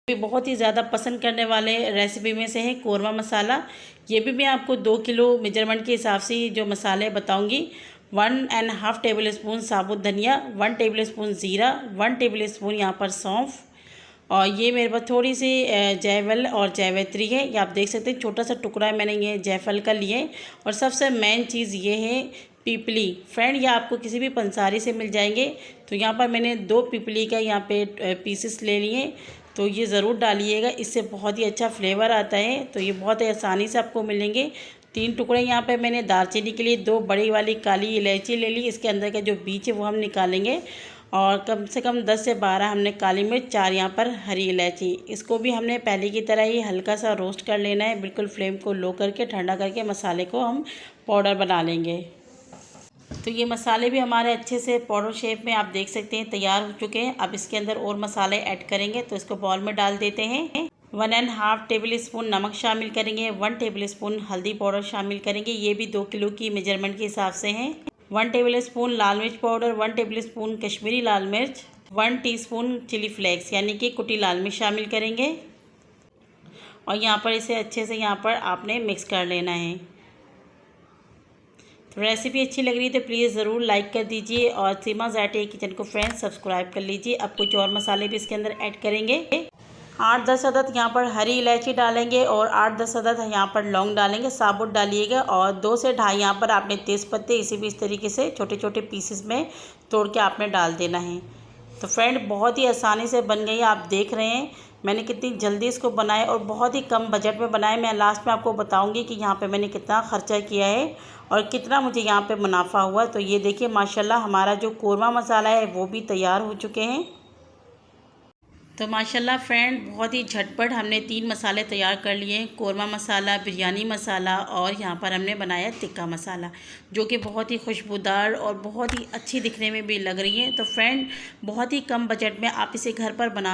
भी बहुत ही ज़्यादा पसंद करने वाले रेसिपी में से है कोरमा मसाला। ये भी मैं आपको 2 किलो मेजरमेंट के हिसाब से जो मसाले बताऊंगी। 1.5 टेबल स्पून साबुत धनिया, 1 टेबल स्पून ज़ीरा, 1 टेबल स्पून यहाँ पर सौंफ, और ये मेरे पास थोड़ी सी जायफल और जावित्री है। ये आप देख सकते हैं छोटा सा टुकड़ा है मैंने ये जायफल का लिए। और सबसे मेन चीज़ ये है पिपली। फ्रेंड ये आपको किसी भी पंसारी से मिल जाएंगे। तो यहाँ पर मैंने 2 पिपली का यहाँ पे पीसेस ले लिए। तो ये ज़रूर डालिएगा, इससे बहुत ही अच्छा फ्लेवर आता है। तो ये बहुत ही आसानी से आपको मिलेंगे। 3 टुकड़े यहाँ पे मैंने दालचीनी के लिए 2 बड़ी वाली काली इलायची ले ली। इसके अंदर का जो बीज है वो हम निकालेंगे। और कम से कम 10 से 12 हमने काली मिर्च, 4 यहाँ पर हरी इलायची। इसको भी हमने पहले की तरह ही हल्का सा रोस्ट कर लेना है। बिल्कुल फ्लेम को लो करके ठंडा करके मसाले को हम पाउडर बना लेंगे। तो ये मसाले भी हमारे अच्छे से पाउडर शेप में आप देख सकते हैं तैयार हो चुके हैं। अब इसके अंदर और मसाले ऐड करेंगे। तो इसको बाउल में डाल देते हैं। 1.5 टेबल स्पून नमक शामिल करेंगे, 1 टेबल स्पून हल्दी पाउडर शामिल करेंगे। ये भी 2 किलो की मेजरमेंट के हिसाब से हैं। 1 टेबल स्पून लाल मिर्च पाउडर, 1 टेबल स्पून कश्मीरी लाल मिर्च, 1 टीस्पून चिली फ्लेक्स यानी कि कुटी लाल मिर्च शामिल करेंगे। और यहाँ पर इसे अच्छे से यहाँ पर आपने मिक्स कर लेना है। तो रेसिपी अच्छी लग रही है तो प्लीज़ ज़रूर लाइक कर दीजिए और सीमा ज़ायटे किचन को फ्रेंड्स सब्सक्राइब कर लीजिए। अब कुछ और मसाले भी इसके अंदर ऐड करेंगे। 8-10 अदद यहाँ पर हरी इलायची डालेंगे और 8-10 अदद यहाँ पर लौंग डालेंगे, साबुत डालिएगा। और 2 से ढाई यहाँ पर आपने तेज़ पत्ते इसी भी इस तरीके से छोटे छोटे पीसेस में तोड़ के आपने डाल देना है। तो फ्रेंड बहुत ही आसानी से बन गई, आप देख रहे हैं मैंने कितनी जल्दी इसको बनाया और बहुत ही कम बजट में बनाया। मैं लास्ट में आपको बताऊंगी कि यहाँ पे मैंने कितना खर्चा किया है और कितना मुझे यहाँ पे मुनाफा हुआ। तो ये देखिए माशाल्लाह हमारा जो कोरमा मसाला है वो भी तैयार हो चुके हैं। तो माशाल्लाह फ्रेंड बहुत ही झटपट हमने 3 मसाले तैयार कर लिए हैं। कोरमा मसाला, बिरयानी मसाला और यहाँ पर हमने बनाया टिक्का मसाला, जो कि बहुत ही खुशबूदार और बहुत ही अच्छी दिखने में भी लग रही है। तो फ्रेंड बहुत ही कम बजट में आप इसे घर पर बना